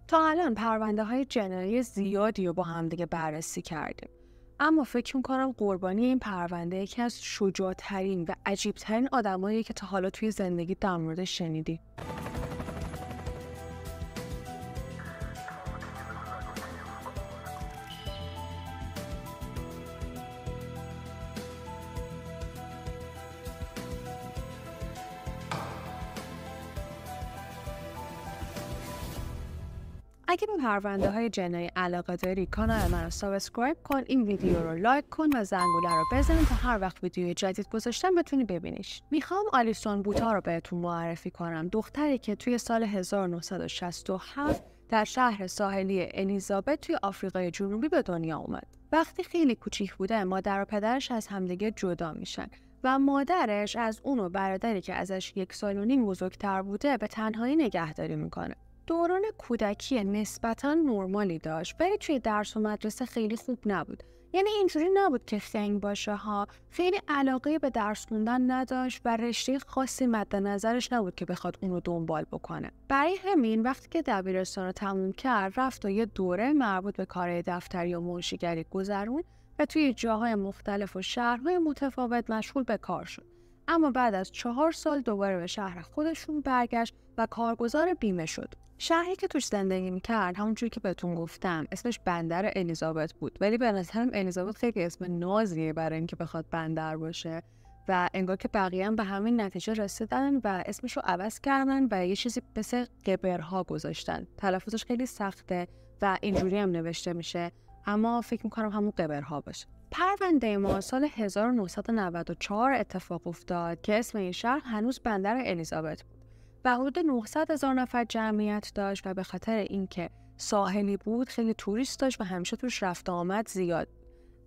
تا الان پرونده‌های جنایی زیادی رو با هم دیگه بررسی کردیم. اما فکر می‌کنم قربانی این پرونده یکی از شجاع‌ترین و عجیب‌ترین آدمایی که تا حالا توی زندگی در موردش شنیدی. اگه به پرونده‌های جنایی علاقه داری کانال من رو سابسکرایب کن، این ویدیو رو لایک کن و زنگوله رو بزن تا هر وقت ویدیو جدید گذاشتم بتونی ببینیش. میخوام آلیسون بوتا رو بهتون معرفی کنم، دختری که توی سال 1967 در شهر ساحلی الیزابت توی آفریقای جنوبی به دنیا اومد. وقتی خیلی کوچیک بوده مادر و پدرش از همدیگه جدا میشن و مادرش از اون و برادری که ازش 1.5 سال بزرگتر بوده به تنهایی نگهداری میکنه. دوران کودکی نسبتاً نرمالی داشت ولی توی درس و مدرسه خیلی خوب نبود. یعنی اینجوری نبود که خنگ باشه ها، خیلی علاقه به درس خوندن نداشت و رشته خاصی مد نظرش نبود که بخواد اون رو دنبال بکنه. برای همین وقتی که دبیرستان رو تموم کرد رفت و یه دوره مربوط به کارهای دفتری و منشیگری گذرون و توی جاهای مختلف و شهرهای متفاوت مشغول به کار شد. اما بعد از 4 سال دوباره به شهر خودشون برگشت و کارگزار بیمه شد. شهری که توش زندگی میکرد همونجوری که بهتون گفتم اسمش بندر الیزابت بود، ولی به نظرم الیزابت خیلی اسم نازیه برای اینکه بخواد بندر باشه و انگار که بقیه هم به همین نتیجه رسیدن و اسمش رو عوض کردن و یه چیزی مثل قبرها گذاشتن. تلفظش خیلی سخته و اینجوری هم نوشته میشه، اما فکر میکنم همون قبرها باشه. پرونده ما سال 1994 اتفاق افتاد که اسم این شهر هنوز بندر الیزابت بود و حدود 900,000 نفر جمعیت داشت و به خاطر اینکه ساحلی بود خیلی توریست داشت و همیشه توش رفت آمد زیاد.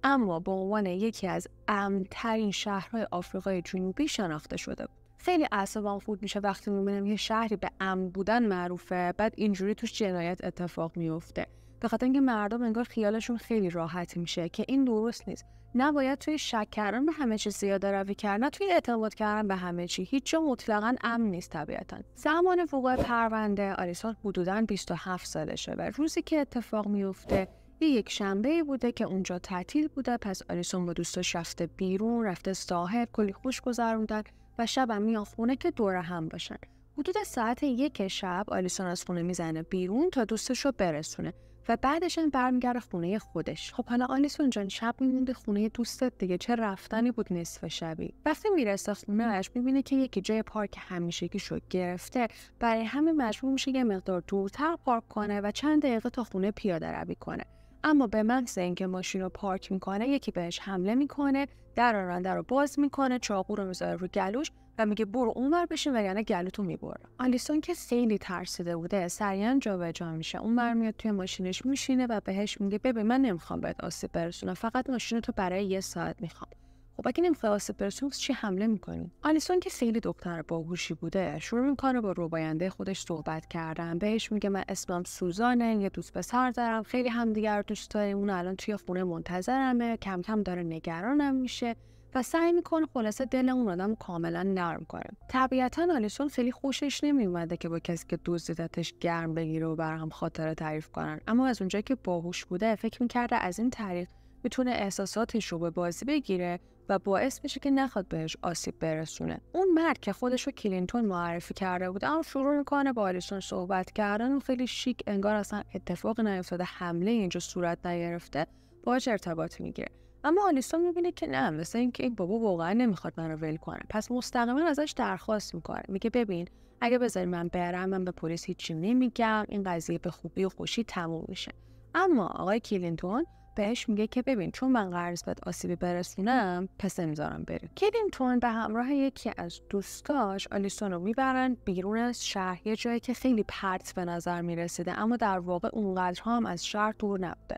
اما به عنوان یکی از امن‌ترین شهرهای آفریقای جنوبی شناخته شده بود. خیلی اعصابم خورد میشه وقتی میبینم یه شهری به امن بودن معروفه بعد اینجوری توش جنایت اتفاق میفته. به خاطر اینکه مردم انگار خیالشون خیلی راحت میشه که این درست نیست. نباید توی شک کردن به همه چیز زیاده روی کردن، توی اعتماد کردن به همه چی. هیچ جا مطلقاً امن نیست طبیعتاً. زمان وقوع پرونده آلیسون حدوداً 27 سالشه و روزی که اتفاق میفته یک شنبه بوده که اونجا تعطیل بوده. پس آلیسون با دوستاش رفته بیرون، رفته ساحل، کلی خوش گذروندن و شبم میان خونه که دور هم باشن. حدود ساعت 1 شب آلیسون از خونه میزنه بیرون تا دوستش رو برسونه و بعدش هم برمیگرده خونه خودش. خب حالا آلیسون جان شب میمونده خونه دوستت دیگه، چه رفتنی بود نصف شبی. وقتی میرسه خونه‌اش میبینه که یکی جای پارک همیشگیشو گرفته، برای همین مجبور میشه یه مقدار دورتر پارک کنه و چند دقیقه تا خونه پیاده روی کنه. اما به محض اینکه ماشین رو پارک میکنه یکی بهش حمله میکنه، در راننده رو باز میکنه، چاقو رو میذاره رو گلوش و میگه برو اونور بشین وگرنه گلوتو میبره. آلیسون که خیلی ترسیده بوده سریعا جابجا میشه. اون میاد توی ماشینش میشینه و بهش میگه ببین من نمیخوام بهت آسیب برسونم، فقط ماشینتو برای 1 ساعت میخوام. خب اگه نمیخوای آسیب برسونی چی حمله میکنی؟ آلیسون که خیلی دختر باهوشی بوده شروع میکنه با رباینده خودش صحبت کردن. بهش میگه من اسمم سوزانه، یه دوست پسر دارم، خیلی همدیگه رو دوست داریم، اون الان توی خونه منتظرمه، کم کم داره نگرانم میشه و سعی میکنه خلاصه دل اون آدم کاملا نرم کنه. طبیعتا آلیسون خیلی خوشش نمیومده که با کسی که دزدیدتش گرم بگیره و برام خاطره تعریف کنن، اما از اونجایی که باهوش بوده فکر میکرده از این طریق میتونه احساساتش رو به بازی بگیره و باعث بشه که نخواد بهش آسیب برسونه. اون مرد که خودش رو کلینتون معرفی کرده بود اما شروع میکنه با آلیسون صحبت کردن و خیلی شیک انگار اصلا اتفاق نیفتاده، حمله اینجا صورت نگرفته، باهاش ارتباط میگیره. اما آلیسون میبینه که نه، مثل اینکه این بابا واقعا نمیخواد منو ول کنه. پس مستقیما ازش درخواست میکنه، میگه ببین اگه بذاری من برم من به پلیس هیچی نمیگم، این قضیه به خوبی و خوشی تموم میشه. اما آقای کلینتون بهش میگه که ببین چون من قراره بهت آسیبی برسونم پس نمیذارم بری. کلینتون به همراه یکی از دوستاش آلیسون رو میبرن بیرون از شهر، یه جایی که خیلی پرت به نظر میرسیده اما در واقع اونقدرها هم از شهر دور نبوده.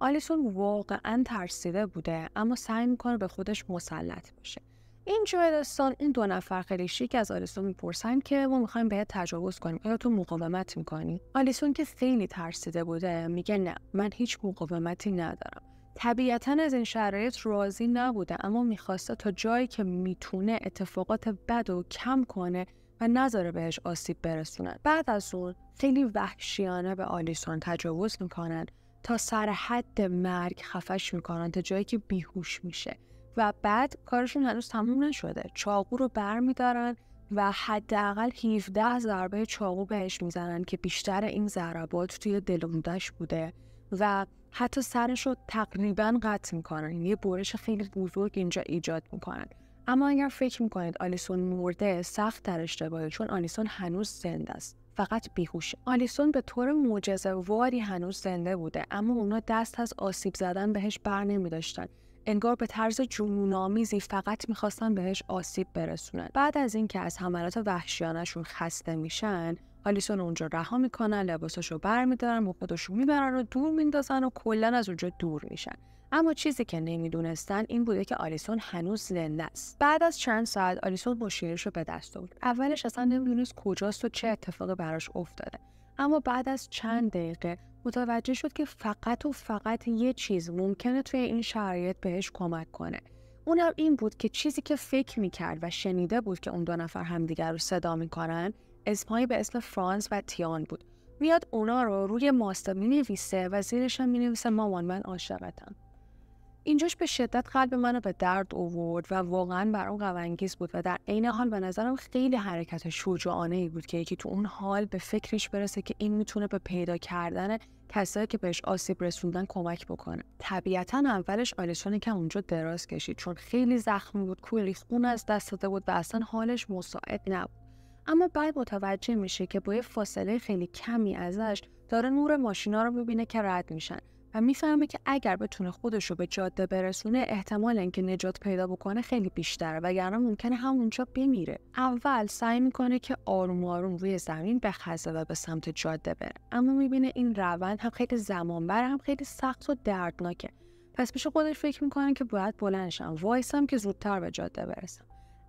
آلیسون واقعا ترسیده بوده اما سعی میکنه به خودش مسلط باشه. این جای داستان این 2 نفر خیلی شیک از آلیسون میپرسن که ما میخوایم بهت تجاوز کنیم، آیا تو مقاومت میکنی؟ آلیسون که خیلی ترسیده بوده میگه نه من هیچ مقاومتی ندارم. طبیعتا از این شرایط راضی نبوده اما میخواسته تا جایی که میتونه اتفاقات بد رو کم کنه و نذاره بهش آسیب برسونن. بعد از اون خیلی وحشیانه به آلیسون تجاوز میکنن تا سر حد مرگ خفش میکنن تا جایی که بیهوش میشه و بعد کارشون هنوز تموم نشده. چاقو رو برمیدارن و حداقل 17 ضربه چاقو بهش میزنن که بیشتر این ضربات توی دل و رودش بوده و حتی سرش رو تقریباً قطع میکنن. یه برش خیلی بزرگ اینجا ایجاد میکنن. اما اگر فکر میکنید آلیسون مرده، سخت در اشتباهه، چون آلیسون هنوز زنده است، فقط بیهوشه. آلیسون به طور معجزه‌واری هنوز زنده بوده، اما اونا دست از آسیب زدن بهش بر نمی‌داشتن. انگار به طرز جنون‌آمیزی فقط می‌خواستن بهش آسیب برسونن. بعد از اینکه از حملات وحشیانه‌شون خسته میشن، آلیسون اونجا رها میکنن، لباساشو برمی‌دارن و خودشو میبرن و دور میندازن و کلاً از اونجا دور میشن. اما چیزی که نمیدونستن این بوده که آلیسون هنوز زنده است. بعد از چند ساعت آلیسون مشیرش رو به دست آورد. اولش اصلا نمیدونست کجاست و چه اتفاقی براش افتاده. اما بعد از چند دقیقه متوجه شد که فقط و فقط یه چیز ممکنه توی این شرایط بهش کمک کنه. اونم این بود که چیزی که فکر میکرد و شنیده بود که اون دو نفر همدیگر رو صدا میکنن، اسمهایی به اسم فرانس و تیان بود. میاد اونا رو روی ماستا مینویسه و زیرش هم مینویسه مامان من عاشقتم. اینجاش به شدت قلب منو به درد آورد و واقعا برام غم‌انگیز بود و در عین حال به نظرم خیلی حرکت شجاعانه‌ای بود که یکی تو اون حال به فکرش برسه که این میتونه به پیدا کردن کسایی که بهش آسیب رسوندن کمک بکنه. طبیعتاً اولش آلیسون که اونجا دراز کشید، چون خیلی زخمی بود، کلی خون از دست داده بود و اصلا حالش مساعد نبود. اما بعد متوجه میشه که با یه فاصله خیلی کمی ازش داره نور ماشینا رو میبینه که رد میشن و میفهمه که اگر بتونه خودشو به جاده برسونه، احتمال اینکه نجات پیدا بکنه خیلی بیشتره، وگرنه ممکنه همونجا بمیره. اول سعی میکنه که آروم آروم روی زمین بخزه و به سمت جاده بره، اما میبینه این روند هم خیلی زمان بره، هم خیلی سخت و دردناکه. پس پیش خودش فکر میکنه که باید بلند شم، وایسم که زودتر به جاده برسم.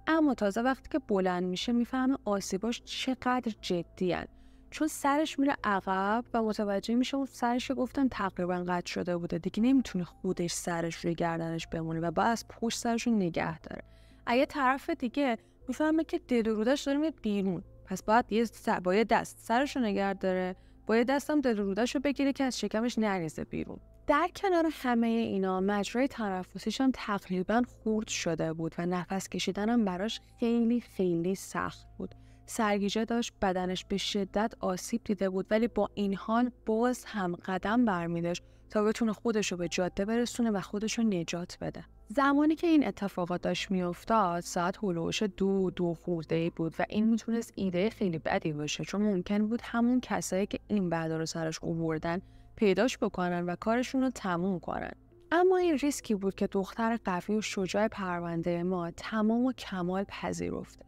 اما تازه وقتی که بلند میشه میفهمه آسیباش چقدر جدی‌ان، چون سرش میره عقب و متوجه میشه اون سرش که گفتم تقریبا قطع شده بوده، دیگه نمیتونه خودش سرش روی گردنش بمونه و باید از پشت سرش رو نگه داره. اگه طرف دیگه میفهمه که دل و رودش داره میاد بیرون، پس باید دست سرش رو نگه داره، باید دستم دل و رودش رو بگیره که از شکمش نریزه بیرون. در کنار همه اینا مجرای تنفسیش هم تقریبا خورد شده بود و نفس کشیدن هم براش خیلی خیلی سخت بود. سرگیجه داشت، بدنش به شدت آسیب دیده بود، ولی با این حال باز هم قدم برمی‌داشت تا بتونه خودشو به جاده برسونه و خودشو نجات بده. زمانی که این اتفاقات داشت میافتاد ساعت هولوش 2 خورده‌ای بود و این میتونست ایده خیلی بدی باشه، چون ممکن بود همون کسایی که این بعدا رو سرش آوردن پیداش بکنن و کارشون رو تموم کنن. اما این ریسکی بود که دختر قوی و شجاع پرونده ما تمام و کمال پذیرفتش.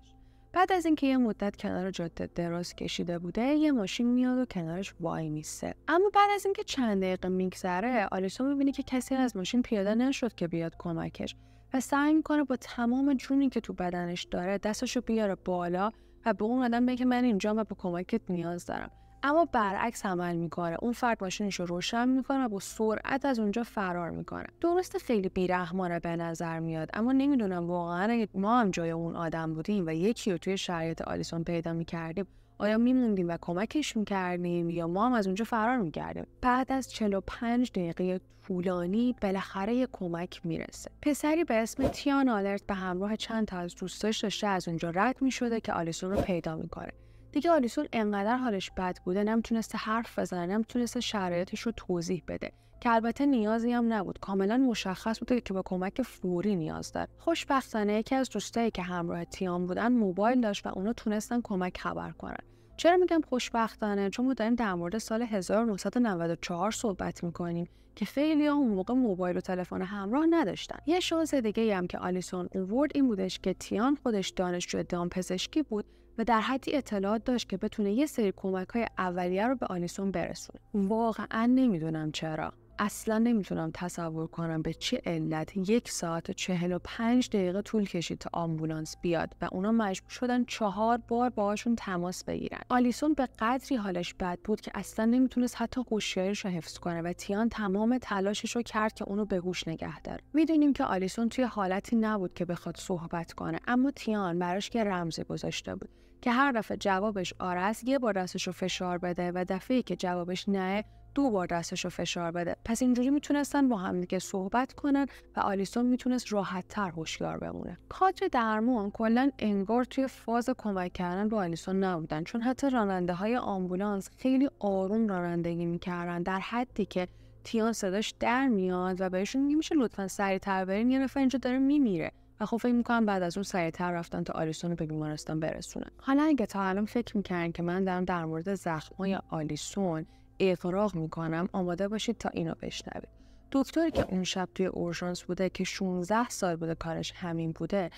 بعد از اینکه یه مدت کنار جاده دراز کشیده بوده، یه ماشین میاد و کنارش وای میسته. اما بعد از اینکه چند دقیقه میگذره، آلیسون میبینه که کسی از ماشین پیاده نشد که بیاد کمکش و سعی میکنه با تمام جونی که تو بدنش داره دستشو بیاره بالا و به اون آدم بگه که من اینجام و به کمکت نیاز دارم. اما برعکس عمل میکنه. اون فرد ماشینش رو روشن میکنه و با سرعت از اونجا فرار میکنه. درسته خیلی بیرحمانه به نظر میاد، اما نمیدونم واقعا اگه ما هم جای اون آدم بودیم و یکی رو توی شرایط آلیسون پیدا میکردیم، آیا میموندیم و کمکش میکردیم یا ما هم از اونجا فرار میکردیم؟ بعد از 45 دقیقه طولانی بالاخره یه کمک میرسه. پسری به اسم تیان آلرت به همراه چند تا از دوستاش داشته از اونجا رد میشده که آلیسون رو پیدا میکنه. دیگه آلیسون انقدر حالش بد بوده نمیتونسته حرف بزنه، نمیتونسته شرایطش رو توضیح بده، که البته نیازی هم نبود. کاملا مشخص بوده که با کمک فوری نیاز داره. خوشبختانه یکی از دوستایی که همراه تیام بودن موبایل داشت و اونا تونستن کمک خبر کنن. چرا میگم خوشبختانه؟ چون ما داریم در مورد سال 1994 صحبت میکنیم که خیلی اون موقع موبایل و تلفن همراه نداشتن. یه شانس دیگه هم که آلیسون آورد این بودش که تیان خودش دانشجو دامپزشکی بود و در حدی اطلاعات داشت که بتونه یه سری کمک‌های اولیه رو به آلیسون برسونه. واقعا نمیدونم چرا، اصلا نمیتونم تصور کنم به چه علت 1 ساعت و 45 دقیقه طول کشید تا آمبولانس بیاد و اونا مجبور شدن 4 بار باهاشون تماس بگیرن. آلیسون به قدری حالش بد بود که اصلا نمیتونست حتی هوشیاریش رو حفظ کنه و تیان تمام تلاشش رو کرد که اونو به هوش نگه داره. میدونیم که آلیسون توی حالتی نبود که بخواد صحبت کنه، اما تیان براش که رمزی گذاشته بود که هر دفعه جوابش آره است 1 بار دستش رو فشار بده و دفعه‌ای که جوابش نه 2 بار دستش رو فشار بده. پس اینجوری میتونستن با هم دیگه صحبت کنن و آلیسون میتونست راحت‌تر هوشیار بمونه. کادر درمان کلا انگار توی فاز کمک کردن با آلیسون نبودن، چون حتی راننده‌های آمبولانس خیلی آروم رانندگی میکردن، در حدی که تیان صداش در میاد و بهشون میگه میشه لطفاً سریع‌تر برین، یه نفر اینجا داره میمیره. و خب فکر میکنم بعد از اون سریع‌تر رفتن تا آلیسون رو به بیمارستان برسونن. حالا اگه تا الان فکر میکردن که من دارم در مورد زخم‌های آلیسون اغراق میکنم، آماده باشید تا اینو بشنوید. دکتری که اون شب توی اورژانس بوده که 16 سال بوده کارش همین بوده،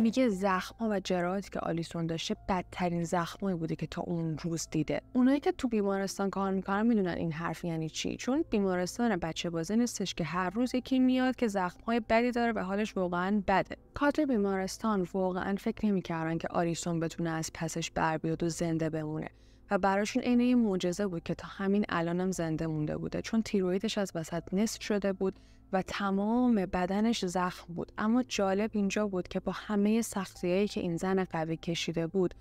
میگه زخم‌ها و جراحاتی که آلیسون داشته بدترین زخمایی بوده که تا اون روز دیده. اونایی که تو بیمارستان کار میکنن میدونن این حرف یعنی چی، چون بیمارستان بچه بازی نیستش که هر روز یکی میاد که زخم‌های بدی داره و حالش واقعا بده. کادر بیمارستان واقعا فکر نمی‌کردن که آلیسون بتونه از پسش بر بیاد و زنده بمونه و براشون عین یه معجزه بود که تا همین الانم زنده مونده بوده، چون تیرویدش از وسط نصف شده بود و تمام بدنش زخم بود. اما جالب اینجا بود که با همه سختی‌هایی که این زن قوی کشیده بود،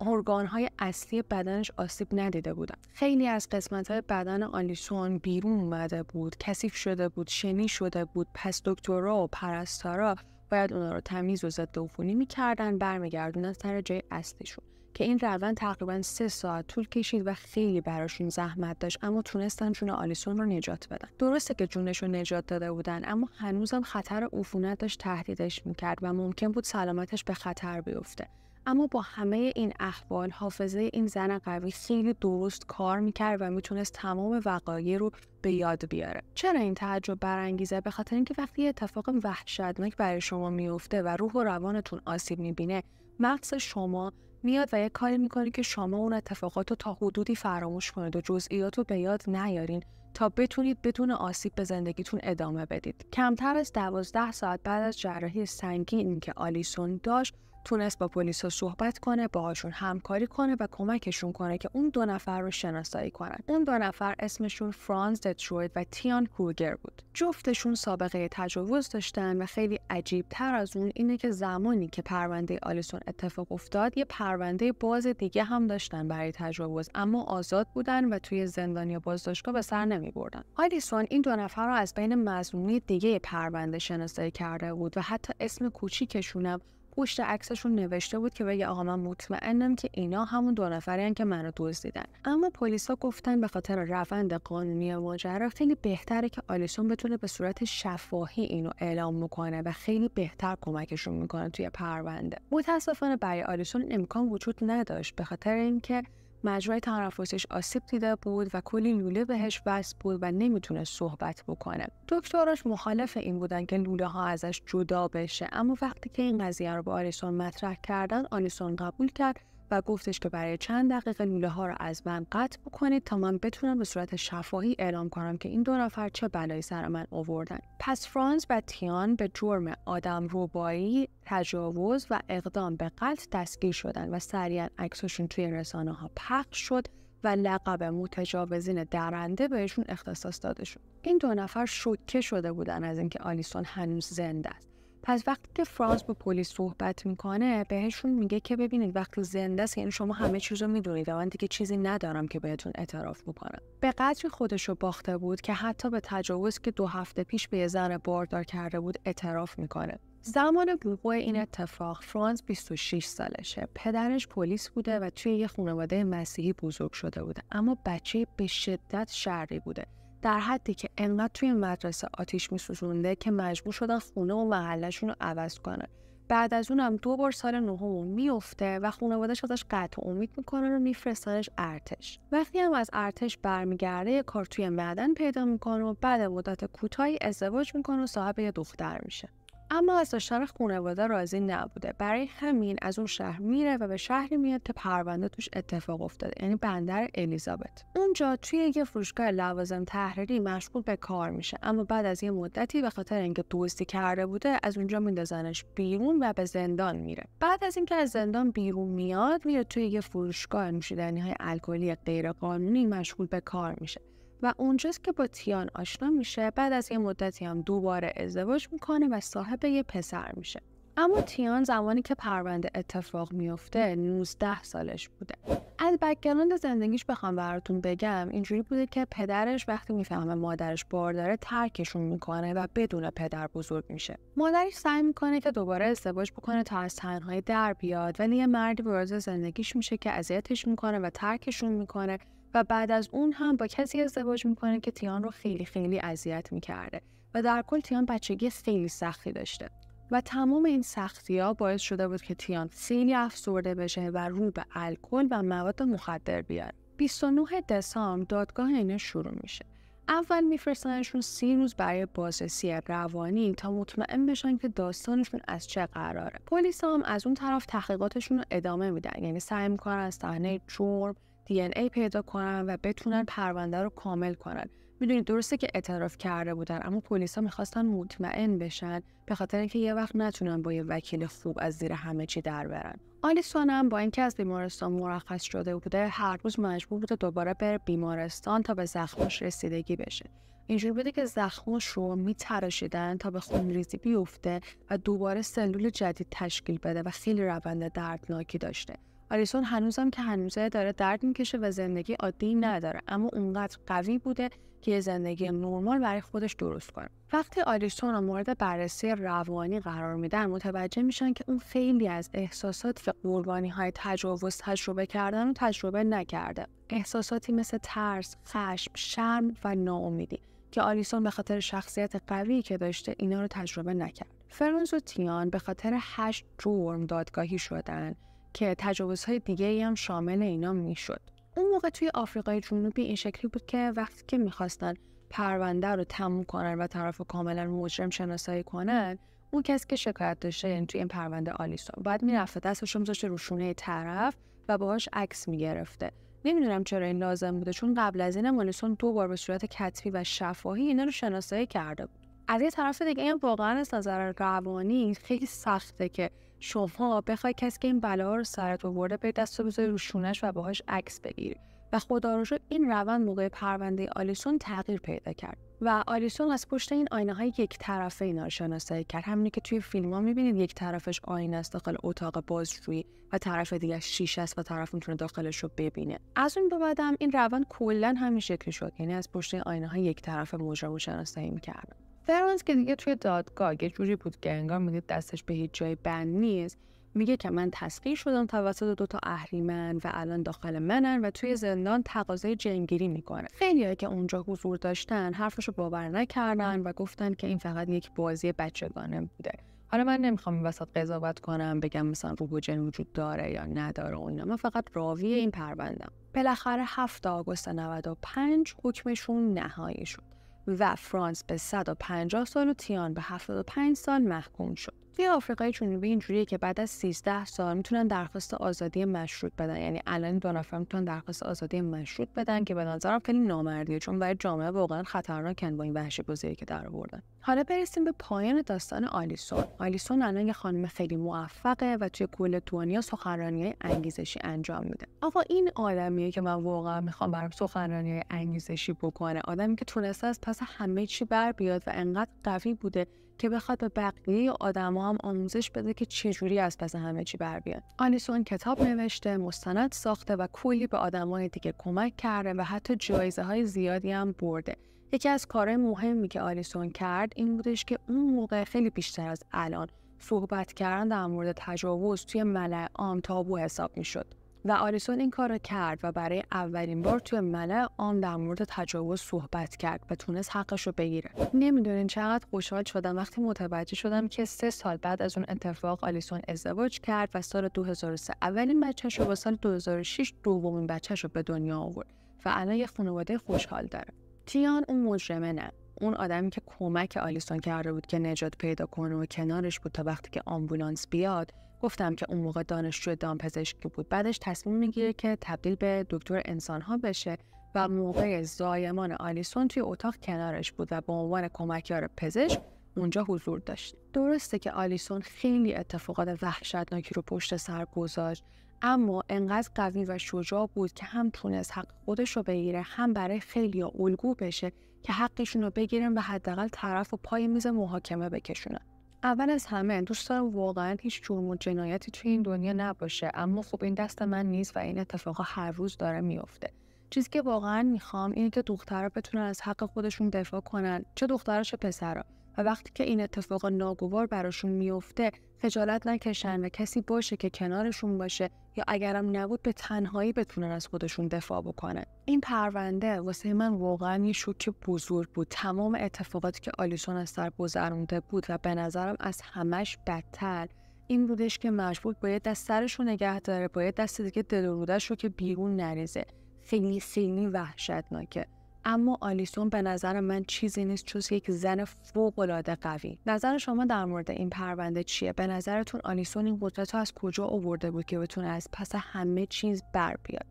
ارگان‌های اصلی بدنش آسیب ندیده بودن. خیلی از قسمت‌های بدن آلیسون بیرون اومده بود، کثیف شده بود، شنی شده بود. پس دکترها و پرستارا باید اونا رو تمیز و ضد عفونی می‌کردن، برمیگردوندن سر جای اصلیشون، که این روند تقریباً 3 ساعت طول کشید و خیلی براشون زحمت داشت، اما تونستن جون آلیسون رو نجات بدن. درسته که جونش رو نجات داده بودن، اما هنوزم خطر عفونت داشت تهدیدش میکرد و ممکن بود سلامتش به خطر بیفته. اما با همه این احوال حافظه این زن قوی خیلی درست کار میکرد و میتونست تمام وقایع رو به یاد بیاره. چرا این تعجب برانگیزه؟ به خاطر اینکه وقتی اتفاق وحشتناک برای شما میفته و روح و روانتون آسیب میبینه، مغز شما میاد و یه کاری میکنه که شما اون اتفاقات رو تا حدودی فراموش کنید و جزئیات رو به یاد نیارین تا بتونید بدون آسیب به زندگیتون ادامه بدید. کمتر از 12 ساعت بعد از جراحی سنگین که آلیسون داشت، تونست با پلیسا صحبت کنه، باهاشون همکاری کنه و کمکشون کنه که اون 2 نفر رو شناسایی کنن. اون 2 نفر اسمشون فرانز دترویت و تیان کروگر بود. جفتشون سابقه تجاوز داشتن و خیلی عجیب تر از اون اینه که زمانی که پرونده آلیسون اتفاق افتاد، یه پرونده باز دیگه هم داشتن برای تجاوز، اما آزاد بودن و توی زندان یا بازداشتگاه به سر نمی‌بردن. آلیسون این 2 نفر رو از بین مظنونی دیگه پرونده شناسایی کرده بود و حتی اسم کوچیکشون پشت عکسشون نوشته بود که بگه آقا من مطمئنم که اینا همون 2 نفرین که منو دزدیدن. اما پلیسا گفتن به خاطر روند قانونی ماجرا خیلی بهتره که آلیسون بتونه به صورت شفاهی اینو اعلام میکنه و خیلی بهتر کمکشون میکنه توی پرونده. متاسفانه برای آلیسون امکان وجود نداشت، به خاطر اینکه مجرای تنفسیش آسیب دیده بود و کلی لوله بهش وصل بود و نمیتونه صحبت بکنه. دکتراش مخالف این بودن که لوله ها ازش جدا بشه، اما وقتی که این قضیه رو با آلیسون مطرح کردن، آلیسون قبول کرد و گفتش که برای چند دقیقه لوله ها رو از من قطع بکنید تا من بتونم به صورت شفاهی اعلام کنم که این 2 نفر چه بلایی سر من آوردن. پس فرانز و تیان به جرم آدمربایی، تجاوز و اقدام به قتل دستگیر شدن و سریعا عکسشون توی رسانه‌ها پخش شد و لقب متجاوزین درنده بهشون اختصاص داده شد. این 2 نفر شوکه شده بودن از اینکه آلیسون هنوز زنده است. پس وقتی که فرانز با پلیس صحبت میکنه، بهشون میگه که ببینید وقتی زنده است یعنی شما همه چیزو میدونید و من دیگه چیزی ندارم که بهتون اعتراف بکنم. به قدری خودشو باخته بود که حتی به تجاوز که 2 هفته پیش به یه زن باردار کرده بود اعتراف میکنه. زمان وقوع این اتفاق فرانز 26 سالشه. پدرش پلیس بوده و توی یه خانواده مسیحی بزرگ شده بوده، اما بچه به شدت شرعی بوده، در حدی که انقدر توی مدرسه آتیش می‌سوزونده که مجبور شدن خونه و محلشون رو عوض کنن. بعد از اونم 2 بار سال نهم میفته و خانواده‌اش ازش قطع امید میکنن و میفرستنش ارتش. وقتی هم از ارتش برمیگرده یه کار توی معدن پیدا میکنه و بعد مدت کوتاهی ازدواج میکنه و صاحب یه دختر میشه. اما از داشتن خانواده راضی نبوده. برای همین از اون شهر میره و به شهری میاد که پرونده توش اتفاق افتاده، یعنی بندر الیزابت. اونجا توی یه فروشگاه لوازم تحریری مشغول به کار میشه، اما بعد از یه مدتی به خاطر اینکه دزدی کرده بوده از اونجا میندازنش بیرون و به زندان میره. بعد از اینکه از زندان بیرون میره توی یه فروشگاه نوشیدنی‌های الکلی غیرقانونی مشغول به کار میشه و اونجاست که با تیان آشنا میشه. بعد از یه مدتی هم دوباره ازدواج میکنه و صاحب یه پسر میشه. اما تیان زمانی که پرونده اتفاق میفته 19 سالش بوده. از بک‌گراند زندگیش بخوام براتون بگم، اینجوری بوده که پدرش وقتی میفهمه مادرش بارداره ترکشون میکنه و بدون پدر بزرگ میشه. مادرش سعی میکنه که دوباره ازدواج بکنه تا از تنهایی در بیاد، ولی یه مردی وارد زندگیش میشه که اذیتش میکنه و ترکشون میکنه و بعد از اون هم با کسی ازدواج میکنه که تیان رو خیلی خیلی اذیت میکرده و در کل تیان بچگی خیلی سختی داشته و تمام این سختی‌ها باعث شده بود که تیان خیلی افسرده بشه و رو به الکل و مواد مخدر بیاره. 29 دسامبر دادگاه اینا شروع میشه. اول میفرستنشون 30 روز برای بازرسی روانی تا مطمئن بشن که داستانشون از چه قراره. پلیس هم از اون طرف تحقیقاتشون رو ادامه میدن، یعنی سعی میکنن از صحنه جرم DNA پیدا کنن و بتونن پرونده رو کامل کنن. میدونید درسته که اعتراف کرده بودن، اما پلیسا میخواستن مطمئن بشن به خاطر اینکه یه وقت نتونن با یه وکیل خوب از زیر همه چی در برن. آلیسون هم با اینکه از بیمارستان مرخص شده بوده هر روز مجبور بوده دوباره بره بیمارستان تا به زخمش رسیدگی بشه. اینجوری بوده که زخمش رو میتراشیدن تا به خونریزی بیفته و دوباره سلول جدید تشکیل بده و خیلی روند دردناکی داشته. آلیسون هنوزم که هنوزه داره درد میکشه و زندگی عادی نداره، اما اونقدر قوی بوده که یه زندگی نرمال برای خودش درست کنه. وقتی آلیسون رو مورد بررسی روانی قرار میدن متوجه میشن که اون خیلی از احساسات و قربانی‌های تجاوز تجربه کردن رو تجربه نکرده. احساساتی مثل ترس، خشم، شرم و ناامیدی که آلیسون به خاطر شخصیت قوی که داشته اینا رو تجربه نکرد. فرانس و تیان به خاطر 8 جرم دادگاهی شدن که تجاوزهای دیگه‌ای هم شامل اینا میشد. اون موقع توی آفریقای جنوبی این شکلی بود که وقتی که میخواستن پرونده رو تموم کنن و طرفو کاملا مجرم شناسایی کنن، اون کسی که شکایت داشته، یعنی توی این پرونده آلیسون، بعد میرفته دستش رو میذاشته رو شونه طرف و باهاش عکس میگرفته. نمیدونم چرا این لازم بوده، چون قبل از این آلیسون 2 بار به صورت کتبی و شفاهی اینا رو شناسایی کرده بود. از یه طرف دیگه هم واقعا از نظر روانی خیلی سخته که شما بخوای کسی که این بلا رو سرت آورده به دست بذاری رو شونش و باهاش عکس بگیری. و خدا رو شکر این روند موقع پرونده آلیسون تغییر پیدا کرد و آلیسون از پشت این آینه های یک طرفه اینا رو شناسایی کرد. همونی که توی فیلم ها میبینید یک طرفش آینه است داخل اتاق بازجویی و طرف دیگه شیشه است و طرف میتونه داخلش رو ببینه. از اون بعدم این روند کلا همین شکلی شد، یعنی از پشت آینه های یک طرفه مجرم رو شناسایی می‌کردن. فرانس که دیگه توی دادگاه یه جوری بود که انگار میگه دستش به هیچ جای بند نیست، میگه که من تسخیر شدم توسط 2 اهریمن و الان داخل منن و توی زندان تقاضای جنگیری میکنه. خیلیایی که اونجا حضور داشتن حرفشو باور نکردن و گفتن که این فقط یک بازی بچگانه بوده. حالا من نمیخوام این وسط قضاوت کنم بگم مثلا روح و جن وجود داره یا نداره و اینا، من فقط راوی این پروندم. بالاخره 7 آگوست 95 حکمشون نهایی شد و فرانس به 150 سال و تیان به 75 سال محکوم شد. توی آفریقای جنوبی اینجوریه که بعد از 13 سال میتونن درخواست آزادی مشروط بدن، یعنی الان 2 نفر میتونن درخواست آزادی مشروط بدن که به نظرم خیلی نامردیه، چون برای جامعه واقعا خطرناکن با این وحشی‌بازی که در آوردن. حالا برسیم به پایان داستان آلیسون. آلیسون الان یه خانم خیلی موفقه و توی کل دنیا سخنرانی‌های انگیزشی انجام میده. آقا این آدمیه که من واقعا میخوام برام سخنرانی‌های انگیزشی بکنه، آدمی که تونسته از پس همه چی بر بیاد و انقدر قوی بوده که بخواد به بقیه آدما هم آموزش بده که چجوری از پس همه چی بر بیان. آلیسون کتاب نوشته، مستند ساخته و کلی به آدمای دیگه کمک کرده و حتی جایزه‌های زیادی هم برده. یکی از کارهای مهمی که آلیسون کرد این بودش که اون موقع خیلی بیشتر از الان صحبت کردن در مورد تجاوز توی ملأ عام تابو حساب می‌شد. و آلیسون این کار رو کرد و برای اولین بار توی ملأ عام در مورد تجاوز صحبت کرد و تونست حقش رو بگیره. نمیدونین چقدر خوشحال شدم وقتی متوجه شدم که 3 سال بعد از اون اتفاق آلیسون ازدواج کرد و سال 2003 اولین بچه‌ش رو و سال 2006 دومین بچه‌ش رو به دنیا آورد و الان یه خانواده خوشحال داره. تیان اون مجرمه نه، اون آدمی که کمک آلیسون کرده بود که نجات پیدا کنه و کنارش بود تا وقتی که آمبولانس بیاد، گفتم که اون موقع دانشجو دامپزشکی بود. بعدش تصمیم میگیره که تبدیل به دکتر انسان‌ها بشه و موقع زایمان آلیسون توی اتاق کنارش بود و به عنوان کمکیار پزشک اونجا حضور داشت. درسته که آلیسون خیلی اتفاقات وحشتناکی رو پشت سر گذاشت، اما انقدر قوی و شجاع بود که هم تونست حق خودش رو بگیره، هم برای خیلیا الگو بشه که حقشون رو بگیرن و حداقل طرف و پای میز محاکمه بکشونن. اول از همه دوست دارم واقعا هیچ جرم و جنایتی توی این دنیا نباشه، اما خب این دست من نیست و این اتفاقا هر روز داره میفته. چیزی که واقعا میخوام اینه که دخترها بتونن از حق خودشون دفاع کنن، چه دخترها چه پسرها، و وقتی که این اتفاق ناگوار براشون میفته خجالت نکشن و کسی باشه که کنارشون باشه، یا اگرم نبود به تنهایی بتونن از خودشون دفاع بکنن. این پرونده واسه من واقعا یه شوک بزرگ بود. تمام اتفاقاتی که آلیسون از سر گذرونده بود و به نظرم از همش بدتر این بودش که مجبور باید دست سرش رو نگه داره، باید دست دیگه دل و رودش رو که بیرون نریزه. خیلی وحشتناکه. اما آلیسون به نظر من چیزی نیست جز یک زن فوق‌العاده قوی. نظر شما در مورد این پرونده چیه؟ به نظرتون آلیسون این قدرت رو از کجا آورده بود که بتونه از پس همه چیز بر بیاد؟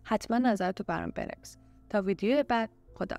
حتما نظرتو برام بنویس. تا ویدیو بعد، خدا